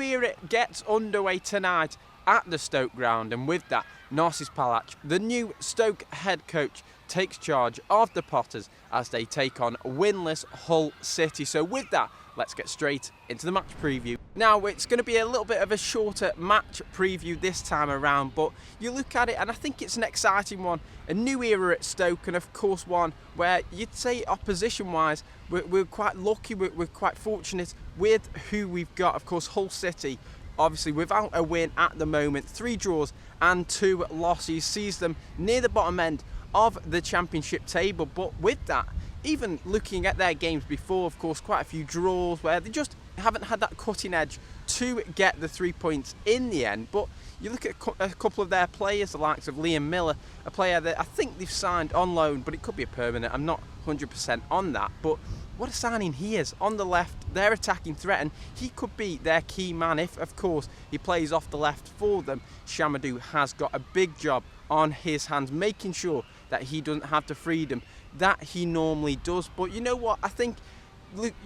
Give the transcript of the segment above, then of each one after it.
Era gets underway tonight at the Stoke ground, and with that, Narcis Pelach, the new Stoke head coach, takes charge of the Potters as they take on winless Hull City. So with that, let's get straight into the match preview. Now, it's going to be a little bit of a shorter match preview this time around, but you look at it and I think it's an exciting one. A new era at Stoke, and of course one where you'd say opposition-wise, we're quite lucky, we're quite fortunate with who we've got. Of course, Hull City, obviously without a win at the moment, 3 draws and 2 losses, sees them near the bottom end of the championship table. But with that, even looking at their games before, of course, quite a few draws where they just haven't had that cutting edge to get the 3 points in the end. But you look at a couple of their players, the likes of Liam Miller, a player that I think they've signed on loan, but it could be a permanent. I'm not 100% on that, but what a signing he is. On the left, their attacking threat, and he could be their key man if, of course, he plays off the left for them. Chamadou has got a big job on his hands, making sure that he doesn't have the freedom that he normally does. But you know what, I think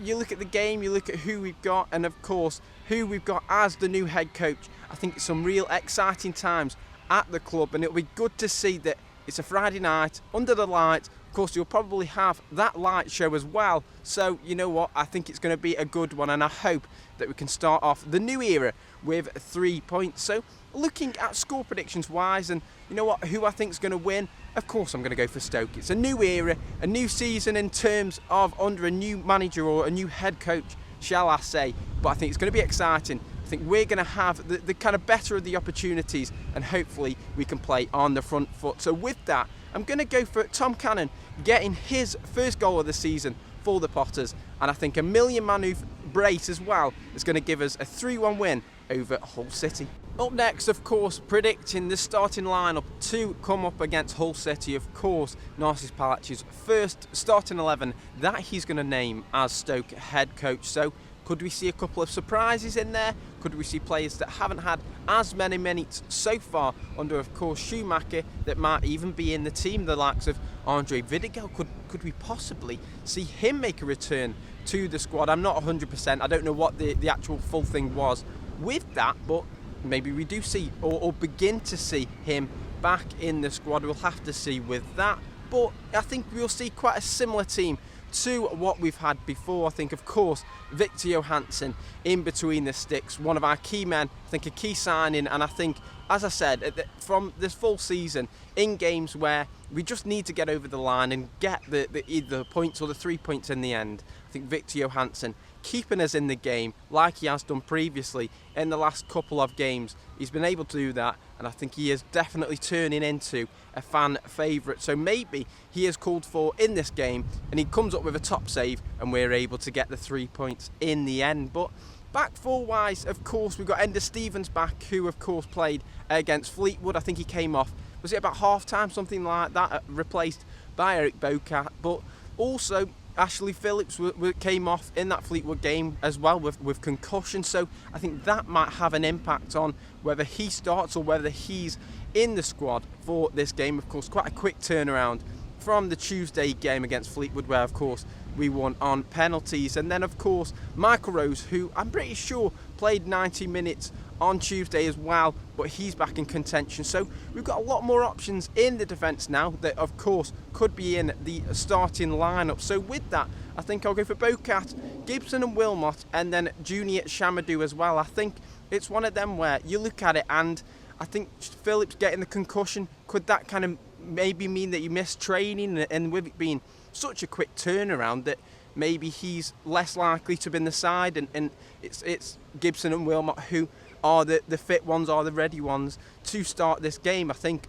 you look at the game, you look at who we've got, and of course who we've got as the new head coach. I think it's some real exciting times at the club, and it'll be good to see that it's a Friday night under the lights. Of course, you'll probably have that light show as well. So you know what, I think it's going to be a good one, and I hope that we can start off the new era with 3 points. So looking at score predictions wise, and you know what, who I think is going to win, of course I'm going to go for Stoke. It's a new era, a new season in terms of under a new manager or a new head coach, shall I say. But I think it's going to be exciting. I think we're going to have the kind of better of the opportunities, and hopefully we can play on the front foot. So with that, I'm going to go for Tom Cannon getting his first goal of the season for the Potters, and I think a million Manu brace as well is going to give us a 3-1 win over Hull City. Up next, of course, predicting the starting lineup to come up against Hull City. Of course, Narcis Pelach's first starting 11 that he's going to name as Stoke head coach. So could we see a couple of surprises in there? Could we see players that haven't had as many minutes so far under, of course, Schumacher, that might even be in the team, the likes of Andre Vidigal? Could we possibly see him make a return to the squad? I'm not 100%. I don't know what the actual full thing was with that, but maybe we do see or begin to see him back in the squad. We'll have to see with that. But I think we'll see quite a similar team to what we've had before. I think, of course, Victor Johansson in between the sticks, one of our key men, I think a key signing, and I think, as I said, from this full season, in games where we just need to get over the line and get either the points or the 3 points in the end, I think Victor Johansson keeping us in the game like he has done previously in the last couple of games. He's been able to do that, and I think he is definitely turning into a fan favourite. So maybe he is called for in this game and he comes up with a top save and we're able to get the 3 points in the end. But back four wise, of course, we've got Ender Stevens back, who of course played against Fleetwood. I think he came off, was it about half time, something like that, replaced by Eric Bocat. But also Ashley Phillips came off in that Fleetwood game as well with concussion, so I think that might have an impact on whether he starts or whether he's in the squad for this game. Of course, quite a quick turnaround from the Tuesday game against Fleetwood, where of course we won on penalties. And then of course Michael Rose, who I'm pretty sure played 90 minutes on Tuesday as well, but he's back in contention. So we've got a lot more options in the defence now that of course could be in the starting lineup. So with that, I think I'll go for Bocat, Gibson and Wilmot, and then Junior Chamadou as well. I think it's one of them where you look at it, and I think Phillips getting the concussion, could that kind of maybe mean that you miss training, and with it being such a quick turnaround that maybe he's less likely to be in the side, and it's Gibson and Wilmot who are the fit ones, are the ready ones to start this game. I think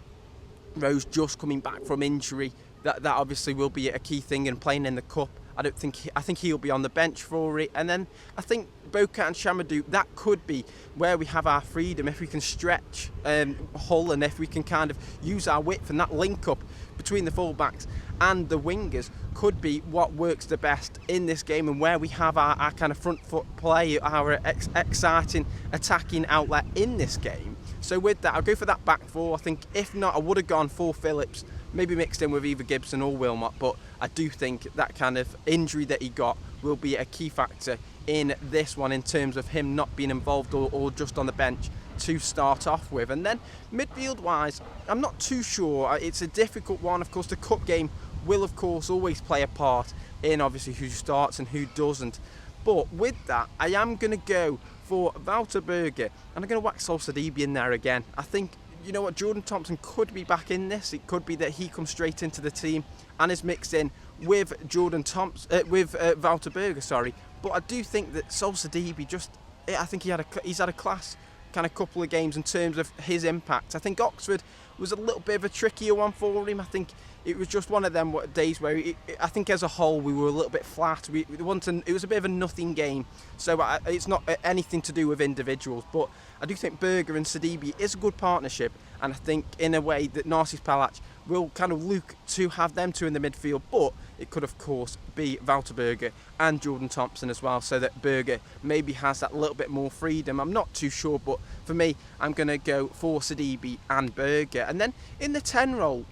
Rose just coming back from injury, that obviously will be a key thing, in playing in the cup. I think he'll be on the bench for it. And then I think Bocat and Chamadou, that could be where we have our freedom, if we can stretch Hull, and if we can kind of use our width, and that link up between the fullbacks and the wingers could be what works the best in this game, and where we have our kind of front foot play, our exciting attacking outlet in this game. So with that, I'll go for that back four. I think if not, I would have gone for Phillips, maybe mixed in with either Gibson or Wilmot, but I do think that kind of injury that he got will be a key factor in this one in terms of him not being involved or just on the bench to start off with. And then midfield wise, I'm not too sure. It's a difficult one. Of course, the cup game will of course always play a part in obviously who starts and who doesn't. But with that, I am going to go for Wouter Berger, and I'm going to whack Sol Sidibe in there again. I think, you know what, Jordan Thompson could be back in this. It could be that he comes straight into the team and is mixed in with Wouter Berger, sorry. But I do think that Sol Sidibe I think he's had a class kind of couple of games in terms of his impact. I think Oxford was a little bit of a trickier one for him. I think it was just one of them days where I think as a whole we were a little bit flat. It was a bit of a nothing game, so it's not anything to do with individuals. But I do think Berger and Sidibe is a good partnership, and I think in a way that Narcis Pelach will kind of look to have them two in the midfield, but it could of course be Wouter Berger and Jordan Thompson as well, so that Berger maybe has that little bit more freedom. I'm not too sure, but for me, I'm going to go for Sidibe and Berger. And then in the 10 role,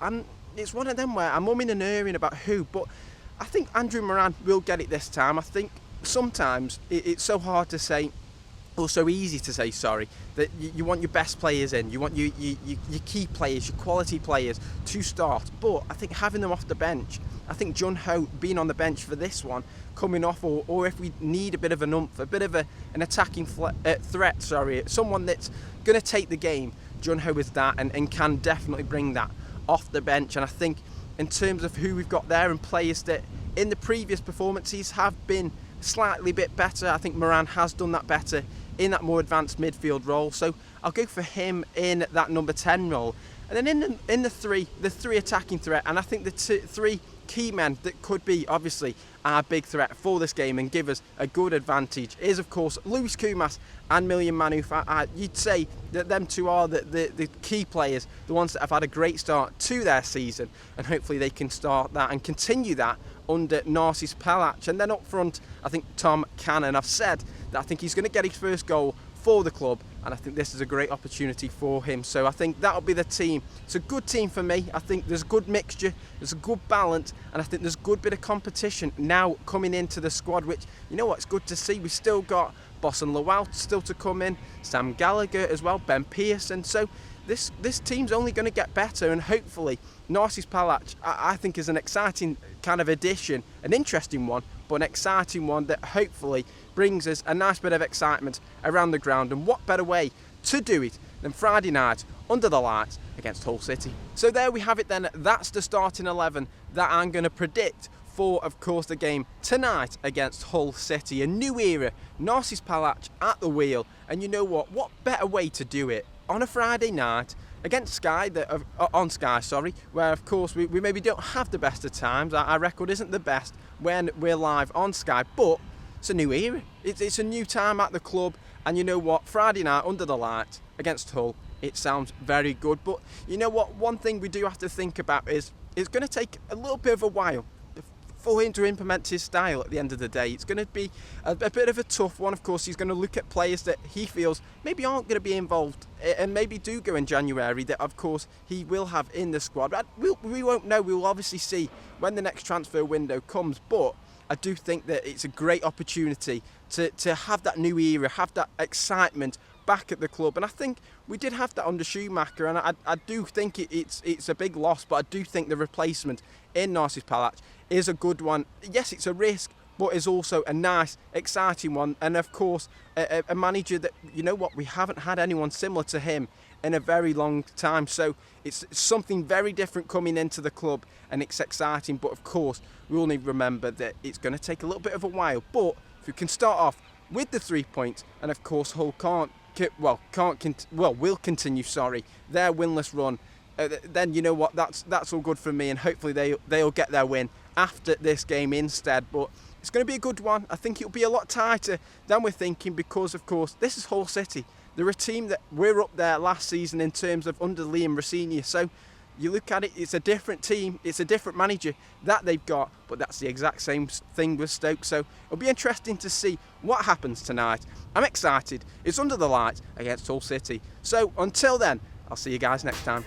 it's one of them where I'm umming and erring about who, but I think Andrew Moran will get it this time. I think sometimes it's so hard to say, or so easy to say, sorry, that you want your best players in, you want your key players, your quality players to start. But I think having them off the bench, I think Jun Ho being on the bench for this one, coming off, or if we need a bit of an oomph, a bit of an attacking threat, someone that's going to take the game, Jun Ho is that and can definitely bring that off the bench. And I think in terms of who we've got there and players that in the previous performances have been slightly bit better, I think Moran has done that better in that more advanced midfield role, so I'll go for him in that number 10 role. And then in the three attacking threat, and I think the three key men that could be obviously our big threat for this game and give us a good advantage is of course Luis Kumas and Miljan Manouf. You'd say that them two are the key players, the ones that have had a great start to their season, and hopefully they can start that and continue that under Narcis Pelach. And then up front, I think Tom Cannon. I've said that I think he's going to get his first goal for the club, and I think this is a great opportunity for him. So I think that'll be the team. It's a good team for me. I think there's a good mixture, there's a good balance, and I think there's a good bit of competition now coming into the squad, which, you know what, it's good to see. We've still got Bossen Lawal still to come in, Sam Gallagher as well, Ben Pearson. So this team's only going to get better, and hopefully Narcis Pelach, I think, is an exciting kind of addition, an interesting one, but an exciting one that hopefully brings us a nice bit of excitement around the ground. And what better way to do it than Friday night under the lights against Hull City. So there we have it then. That's the starting 11 that I'm going to predict for, of course, the game tonight against Hull City. A new era, Narcis Pelach at the wheel, and you know what better way to do it on a Friday night against Sky, on Sky, where of course we maybe don't have the best of times. Our record isn't the best when we're live on Sky, but it's a new era. It's a new time at the club, and you know what, Friday night under the lights against Hull, it sounds very good. But you know what, one thing we do have to think about is it's going to take a little bit of a while for him to implement his style at the end of the day. It's going to be a bit of a tough one. Of course, he's going to look at players that he feels maybe aren't going to be involved and maybe do go in January, that of course he will have in the squad. But we won't know. We'll obviously see when the next transfer window comes. But I do think that it's a great opportunity to have that new era, have that excitement back at the club. And I think we did have that under Schumacher, and I do think it's a big loss, but I do think the replacement in Narcis Pelach is a good one. Yes, it's a risk, but is also a nice, exciting one. And of course, a manager that, you know what, we haven't had anyone similar to him in a very long time. So it's something very different coming into the club, and it's exciting. But of course, we all need to remember that it's going to take a little bit of a while. But if we can start off with the 3 points, and of course Hull will continue their winless run, then you know what, that's all good for me, and hopefully they'll get their win after this game instead. But it's going to be a good one. I think it'll be a lot tighter than we're thinking, because of course this is Hull City. They're a team that we're up there last season in terms of under Liam Rosenior. So you look at it, it's a different team, it's a different manager that they've got, but that's the exact same thing with Stoke. So it'll be interesting to see what happens tonight. I'm excited. It's under the lights against Hull City. So until then, I'll see you guys next time.